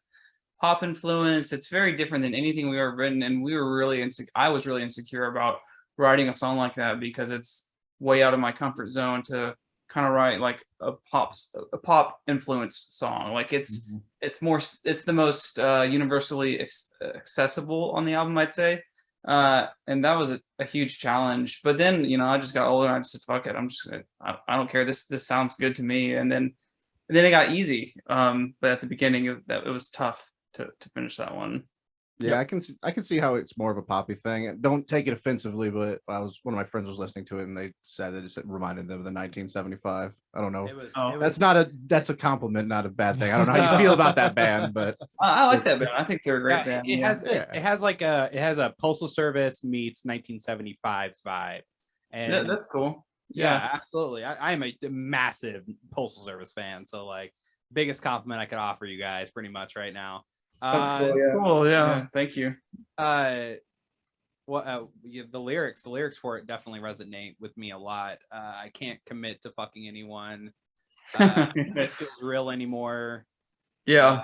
pop influence. It's very different than anything we ever written, and we were really I was really insecure about writing a song like that, because it's way out of my comfort zone to kind of write like a pop influenced song. Like it's the most universally accessible on the album, I'd say. And that was a huge challenge. But then, I just got older and I just said, fuck it. I don't care. This sounds good to me. And then it got easy. But at the beginning it was tough to finish that one. Yeah, I can see how it's more of a poppy thing. Don't take it offensively, but one of my friends was listening to it and they said that it reminded them of the 1975. I don't know. That's a compliment, not a bad thing. I don't know how you feel about that band, but I like that band. I think they're a great band. It has a Postal Service meets 1975's vibe. And yeah, that's cool. Yeah, absolutely. I am a massive Postal Service fan, so like biggest compliment I could offer you guys pretty much right now. That's cool. Yeah. Cool. Yeah. Thank you. The lyrics for it definitely resonate with me a lot. I can't commit to fucking anyone. It feels real anymore. Yeah.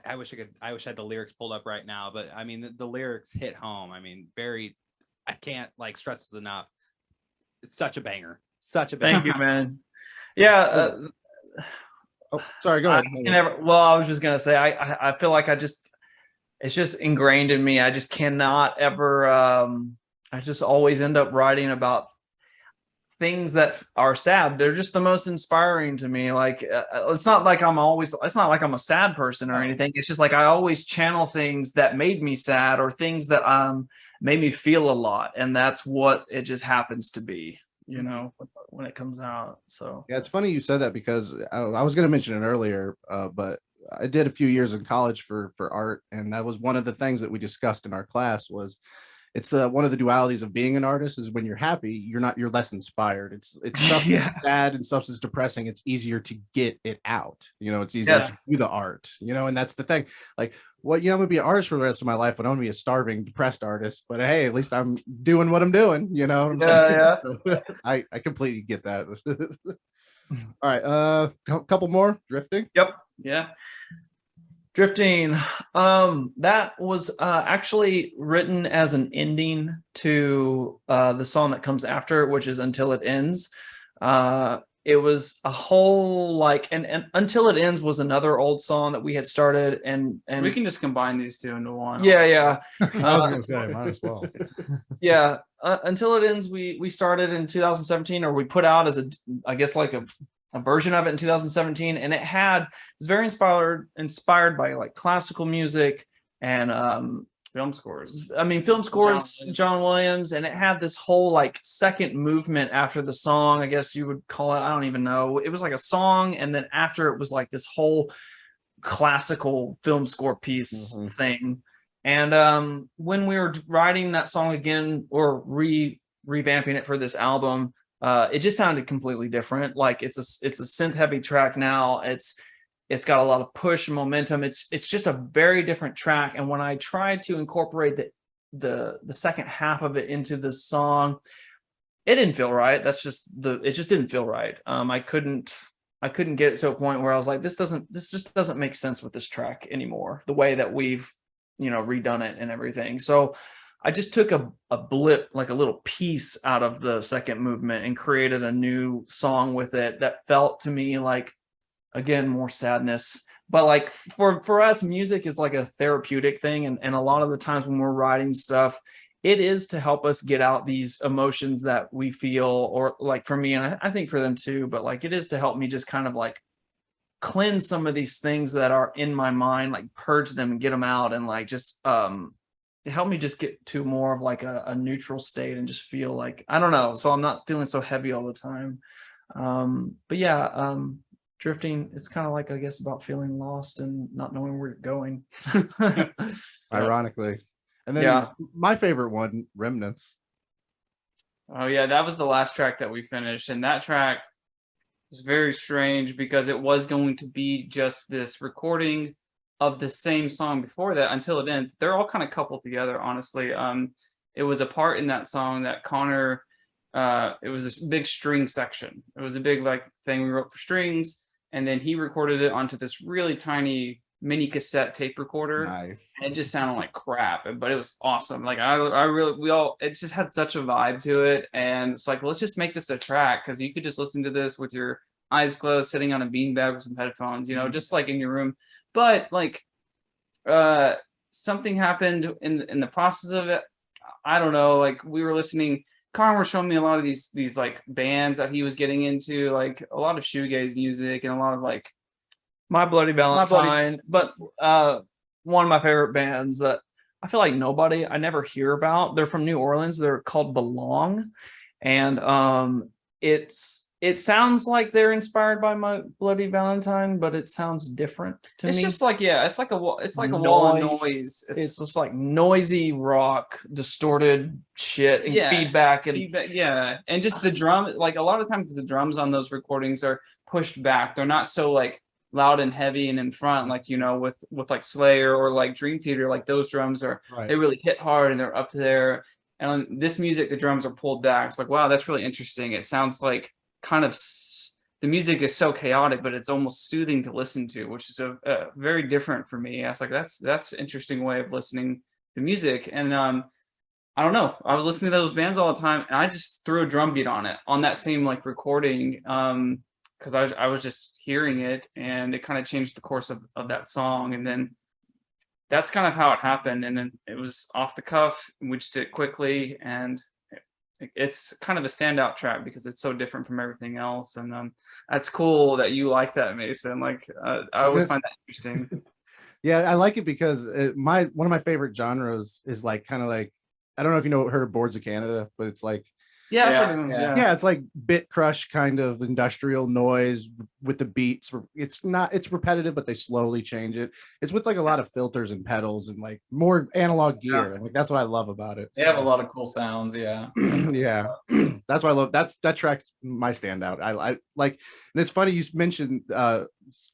I wish I had the lyrics pulled up right now, but I mean the lyrics hit home. I mean, I can't like stress this enough. It's such a banger. Such a banger. Thank you, man. Yeah. Oh, sorry, go ahead. I was just gonna say, I feel like it's just ingrained in me. I just cannot ever. I just always end up writing about things that are sad. They're just the most inspiring to me. Like it's not like I'm a sad person or anything. It's just like I always channel things that made me sad or things that made me feel a lot, and that's what it just happens to be. When it comes out. So yeah, it's funny you said that, because I was going to mention it earlier, but I did a few years in college for art, and that was one of the things that we discussed in our class. Was it's one of the dualities of being an artist is when you're happy, you're less inspired. It's stuff that's sad and stuff that's depressing. It's easier to get it out. It's easier to do the art. And that's the thing. Like, I'm gonna be an artist for the rest of my life, but I'm gonna be a starving, depressed artist. But hey, at least I'm doing what I'm doing. You know what I'm saying? I completely get that. All right, a couple more. Drifting. Yep. Yeah. Drifting. That was actually written as an ending to the song that comes after it, which is Until It Ends. It was a whole and Until It Ends was another old song that we had started, and we can just combine these two into one. Yeah. I was gonna say might as well. Yeah. Until It Ends, we started in 2017, or we put out as a version of it in 2017, and it was very inspired by like classical music and film scores. Film scores, John Williams, and it had this whole like second movement after the song, I guess you would call it. I don't even know. It was like a song, and then after it was like this whole classical film score piece thing. And when we were writing that song again, or revamping it for this album, it just sounded completely different. Like it's a synth heavy track now. It's got a lot of push and momentum. It's just a very different track. And when I tried to incorporate the second half of it into the song, it didn't feel right. It just didn't feel right. I couldn't get it to a point where I was like, this just doesn't make sense with this track anymore, the way that we've, redone it and everything. So I just took a blip, like a little piece out of the second movement, and created a new song with it that felt to me like, again, more sadness. But like for us, music is like a therapeutic thing. And a lot of the times when we're writing stuff, it is to help us get out these emotions that we feel, or like for me, and I think for them too, but like it is to help me just kind of like cleanse some of these things that are in my mind, like purge them and get them out, and like just help me just get to more of like a neutral state and just feel like, I don't know, so I'm not feeling so heavy all the time. But yeah, drifting, it's kind of like, I guess, about feeling lost and not knowing where you're going. Ironically. And then my favorite one, Remnants. Oh yeah, that was the last track that we finished, and that track was very strange because it was going to be just this recording of the same song before that until it ends. They're all kind of coupled together, honestly. It was a part in that song that Connor, it was this big string section. It was a big like thing we wrote for strings, and then he recorded it onto this really tiny mini cassette tape recorder. Nice. And it just sounded like crap, but it was awesome. Like it just had such a vibe to it, and it's like, let's just make this a track, because you could just listen to this with your eyes closed, sitting on a beanbag with some headphones, just like in your room. But like something happened in the process of it. I don't know, like we were listening, Connor was showing me a lot of these like bands that he was getting into, like a lot of shoegaze music and a lot of like My Bloody Valentine. But one of my favorite bands that I feel like I never hear about, they're from New Orleans. They're called Belong. And it sounds like they're inspired by My Bloody Valentine, but it sounds different to me. It's just like, it's like a wall of noise. It's just like noisy rock, distorted shit, and feedback. Yeah. And just the drum, like a lot of times the drums on those recordings are pushed back. They're not so like loud and heavy and in front, like, with like Slayer or like Dream Theater. Like those drums are, they really hit hard and they're up there. And on this music, the drums are pulled back. It's like, wow, that's really interesting. It sounds like the music is so chaotic, but it's almost soothing to listen to, which is a very different for me. I was like, that's an interesting way of listening to music. And I don't know, I was listening to those bands all the time, and I just threw a drum beat on it on that same like recording, because I was just hearing it, and it kind of changed the course of that song. And then that's kind of how it happened. And then it was off the cuff, we just did it quickly, and it's kind of a standout track because it's so different from everything else. And that's cool that you like that, Mason. Like I always find that interesting. Yeah, I like it because one of my favorite genres is like kind of like, I don't know if heard of Boards of Canada, but it's like it's like bit crush kind of industrial noise with the beats. It's repetitive, but they slowly change it. It's with like a lot of filters and pedals and like more analog gear. And like that's what I love about it. They have a lot of cool sounds. Yeah. Yeah. That's why I love that track's my standout. I like, and it's funny you mentioned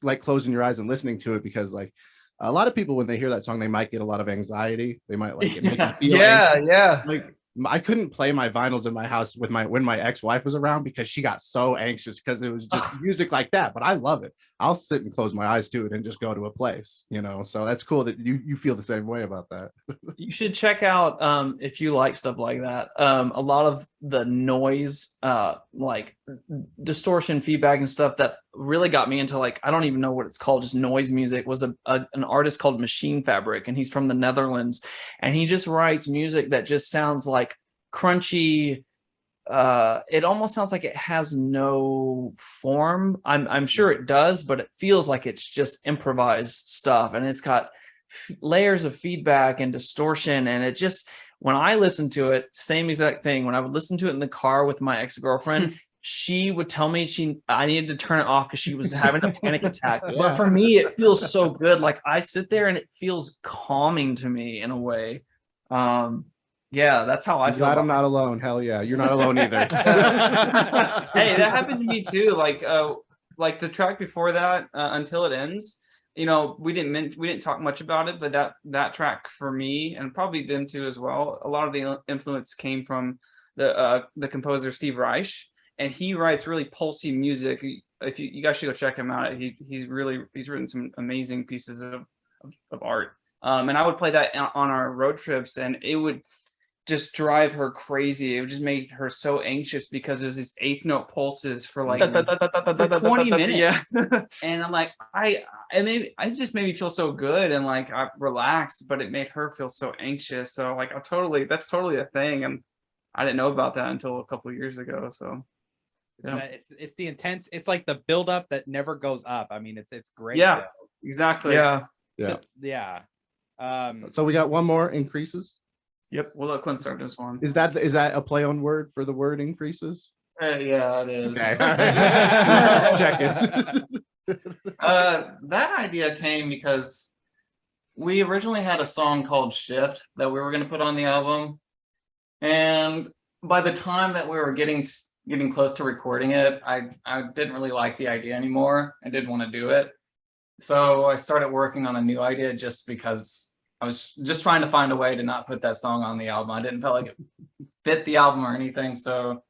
like closing your eyes and listening to it, because like a lot of people, when they hear that song, they might get a lot of anxiety. They might like it make them feel anxious. Like I couldn't play my vinyls in my house when my ex-wife was around, because she got so anxious because it was just music like that. But I love it. I'll sit and close my eyes to it and just go to a place, so that's cool that you feel the same way about that. You should check out, if you like stuff like that, a lot of the noise, like distortion, feedback and stuff that really got me into, like, I don't even know what it's called, just noise music, was an artist called Machine Fabric, and he's from the Netherlands, and he just writes music that just sounds like crunchy. It almost sounds like it has no form. I'm sure it does, but it feels like it's just improvised stuff, and it's got layers of feedback and distortion. And it just, when I listen to it, same exact thing. When I would listen to it in the car with my ex-girlfriend, she would tell me I needed to turn it off because she was having a panic attack. But for me, it feels so good. Like I sit there and it feels calming to me in a way. Yeah, that's how I feel. Glad I'm not alone. Hell yeah, you're not alone either. Hey, that happened to me too. Like like the track before that, Until It Ends, you know, we didn't talk much about it, but that track for me, and probably them too as well, a lot of the influence came from the composer Steve Reich, and he writes really pulsy music. If you guys should go check him out. He's written some amazing pieces of art. And I would play that on our road trips, and it would just drive her crazy. It would just make her so anxious because there's these eighth note pulses for like for 20 minutes. And I'm like, it just made me feel so good and like I relaxed, but it made her feel so anxious. So like that's totally a thing. And I didn't know about that until a couple of years ago. So yeah. It's the intense, it's like the buildup that never goes up. I mean, it's great. Yeah, exactly. Yeah. So, yeah. So we got one more, increases. Yep, we'll let Cuinn start this one. Is that a play on word for the word increases? Yeah, it is. Okay. Just checking. That idea came because we originally had a song called Shift that we were going to put on the album. And by the time that we were getting close to recording it, I didn't really like the idea anymore. I didn't want to do it. So I started working on a new idea just because I was just trying to find a way to not put that song on the album. I didn't feel like it fit the album or anything. So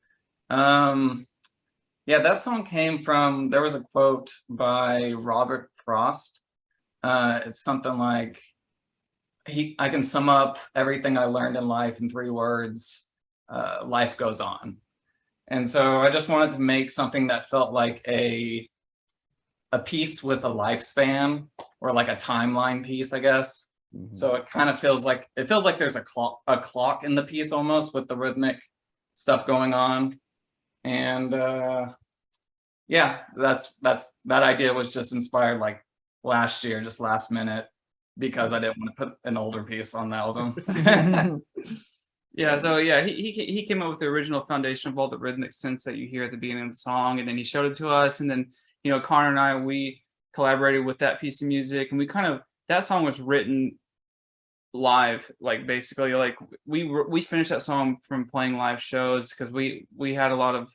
yeah, that song came from, there was a quote by Robert Frost. It's something like, I can sum up everything I learned in life in 3 words, life goes on. And so I just wanted to make something that felt like a piece with a lifespan, or like a timeline piece, I guess. Mm-hmm. So it kind of feels like there's a clock in the piece almost, with the rhythmic stuff going on. And yeah, that idea was just inspired like last year, just last minute, because I didn't want to put an older piece on the album. Yeah, so yeah, he came up with the original foundation of all the rhythmic synths that you hear at the beginning of the song, and then he showed it to us, and then, you know, Connor and I, we collaborated with that piece of music, and that song was written live, like basically, like we finished that song from playing live shows, because we had a lot of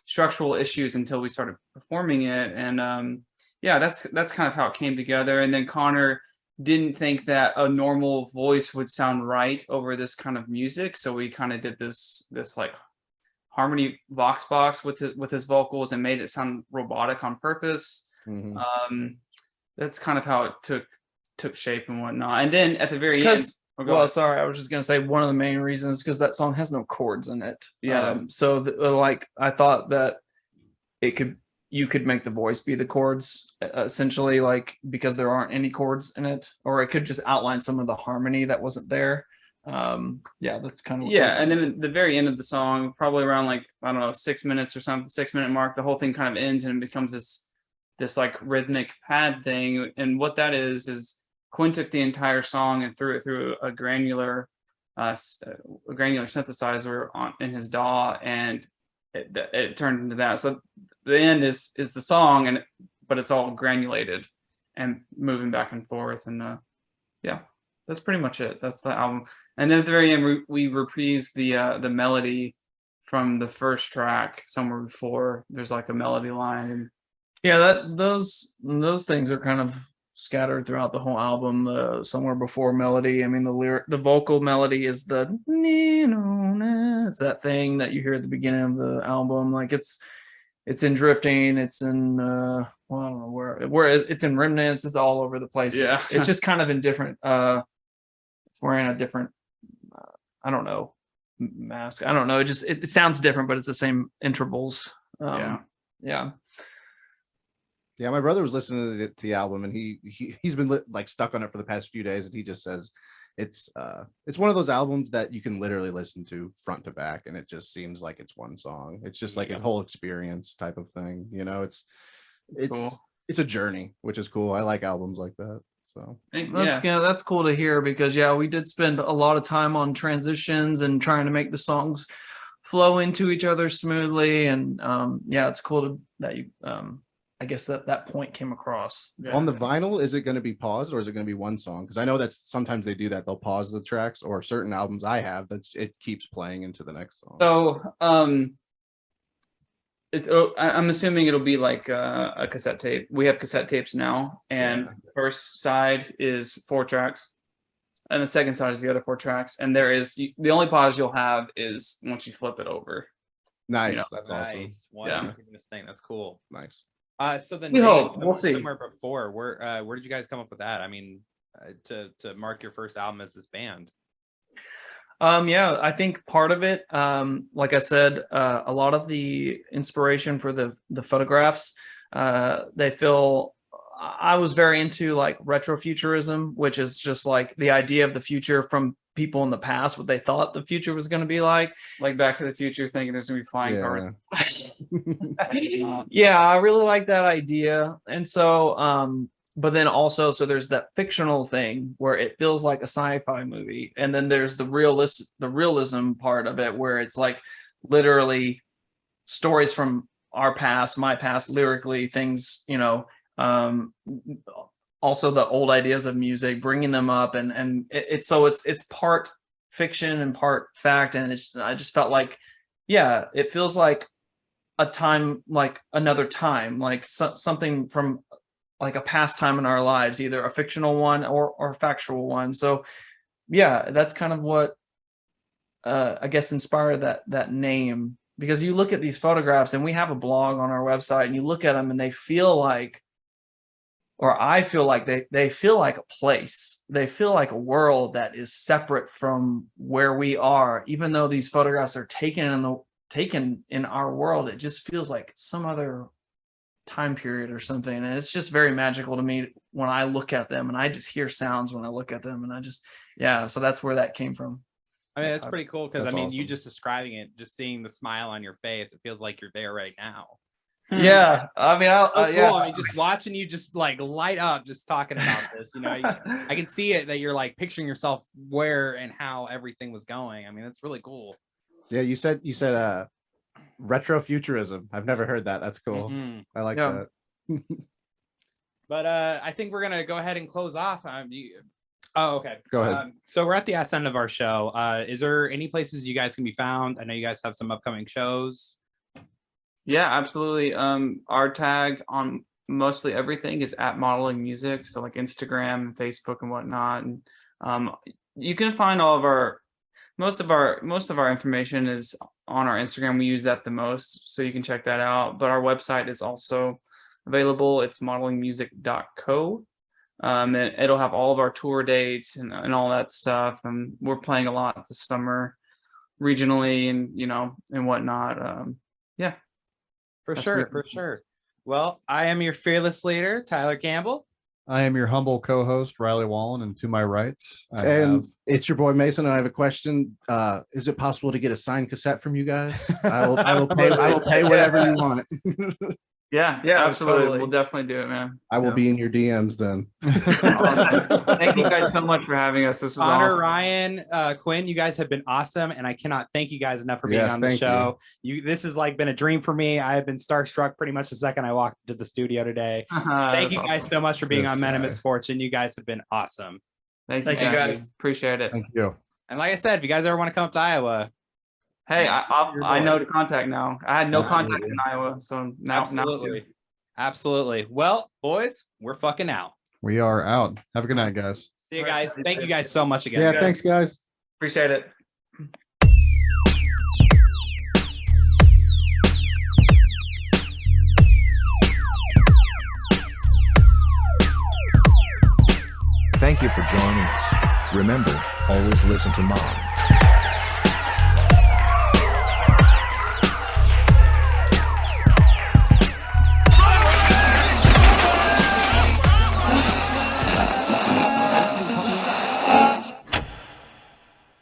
structural issues until we started performing it, and yeah, that's kind of how it came together. And then Connor didn't think that a normal voice would sound right over this kind of music, so we kind of did this like harmony vox box with his vocals and made it sound robotic on purpose. Mm-hmm. That's kind of how it took shape and whatnot. And then at the very end, sorry, I was just gonna say one of the main reasons because that song has no chords in it. Yeah. So like I thought that you could make the voice be the chords, essentially, like, because there aren't any chords in it, or it could just outline some of the harmony that wasn't there. Yeah, that's kind of and then at the very end of the song, probably around like, I don't know, 6 minutes or something, 6-minute mark, the whole thing kind of ends and it becomes this like rhythmic pad thing. And what that is Cuinn took the entire song and threw it through a granular synthesizer in his DAW, and it turned into that. So the end is the song, but it's all granulated and moving back and forth. And yeah, that's pretty much it. That's the album. And then at the very end, we reprise the melody from the first track somewhere before. There's like a melody line. And yeah, those things are kind of scattered throughout the whole album. Somewhere before melody, I mean, the vocal melody is it's that thing that you hear at the beginning of the album. Like it's in Drifting, it's in well, I don't know where it's in Remnants, it's all over the place. Yeah. It's just kind of in different it's wearing a different I don't know, mask. I don't know, it sounds different, but it's the same intervals. Yeah. Yeah, my brother was listening to the album, and he's been like stuck on it for the past few days, and he just says it's one of those albums that you can literally listen to front to back, and it just seems like it's one song. It's just like a whole experience type of thing, you know. It's cool. It's a journey, which is cool. I like albums like that. So that's cool to hear, because we did spend a lot of time on transitions and trying to make the songs flow into each other smoothly, and it's cool that you I guess that point came across. On the vinyl, is it going to be paused, or is it going to be one song? Because I know that sometimes they do that. They'll pause the tracks, or certain albums I have it keeps playing into the next song. So I'm assuming it'll be like a cassette tape. We have cassette tapes now, and the first side is 4 tracks, and the second side is the other 4 tracks. And there is the only pause you'll have is once you flip it over. Nice, that's awesome. Continuous thing. That's cool. Nice. So the We name, hope. We'll see. Somewhere before, where did you guys come up with that? I mean, to mark your first album as this band. Yeah, I think part of it, like I said, a lot of the inspiration for the photographs, they feel, I was very into like retrofuturism, which is just like the idea of the future from people in the past, what they thought the future was going to be like Back to the Future, thinking there's gonna be flying cars. Yeah, I really like that idea. And so but then also, so there's that fictional thing where it feels like a sci-fi movie, and then there's the realism part of it, where it's like literally stories from our past, my past, lyrically, things, you know, also the old ideas of music, bringing them up, and it's part fiction and part fact, and I just felt like, yeah, it feels like a time, like another time, like something from like a past time in our lives, either a fictional one or a factual one. So yeah, that's kind of what I guess inspired that name, because you look at these photographs, and we have a blog on our website, and you look at them and they feel like, or I feel like they feel like a place. They feel like a world that is separate from where we are. Even though these photographs are taken in our world, it just feels like some other time period or something, and it's just very magical to me when I look at them, and I just hear sounds when I look at them, and I just, yeah, so that's where that came from. I mean, that's pretty cool, because I mean, awesome. you just describing it, just seeing the smile on your face, it feels like you're there right now. Yeah, I mean, yeah, I mean, just watching you just like light up just talking about this, you know, I can see it, that you're like picturing yourself where and how everything was going. I mean, it's really cool. Yeah, you said retrofuturism. I've never heard that. That's cool. I like that. But I think we're gonna go ahead and close off. Oh, okay. Go ahead. So we're at the end of our show. Is there any places you guys can be found? I know you guys have some upcoming shows. Yeah, absolutely. Our tag on mostly everything is at Modeling Music, so like Instagram, Facebook, and whatnot. And you can find all of our most of our information is on our Instagram. We use that the most, so you can check that out. But our website is also available. It's modelingmusic.co. And it'll have all of our tour dates and all that stuff. And we're playing a lot this summer regionally and, you know, and whatnot. Yeah. For sure. Well, I am your fearless leader, Tyler Campbell. I am your humble co-host, Riley Wallen, and to my right, it's your boy Mason. And I have a question. Is it possible to get a signed cassette from you guys? I will pay whatever you want. Yeah, absolutely. Totally. We'll definitely do it, man. I will be in your DMs then. Thank you guys so much for having us. This was Connor, awesome. Ryan, Cuinn, you guys have been awesome, and I cannot thank you guys enough for being on the show. This has like been a dream for me. I have been starstruck pretty much the second I walked into the studio today. Thank you guys so much for being on Men of Misfortune. You guys have been awesome. Thank you guys. Appreciate it. Thank you. And like I said, if you guys ever want to come up to Iowa, hey, I know the contact now. I had no contact in Iowa, so now absolutely. Well, boys, we're fucking out. We are out. Have a good night, guys. See you guys. Thank you guys so much again. Yeah, thanks, guys. Appreciate it. Thank you for joining us. Remember, always listen to Mom.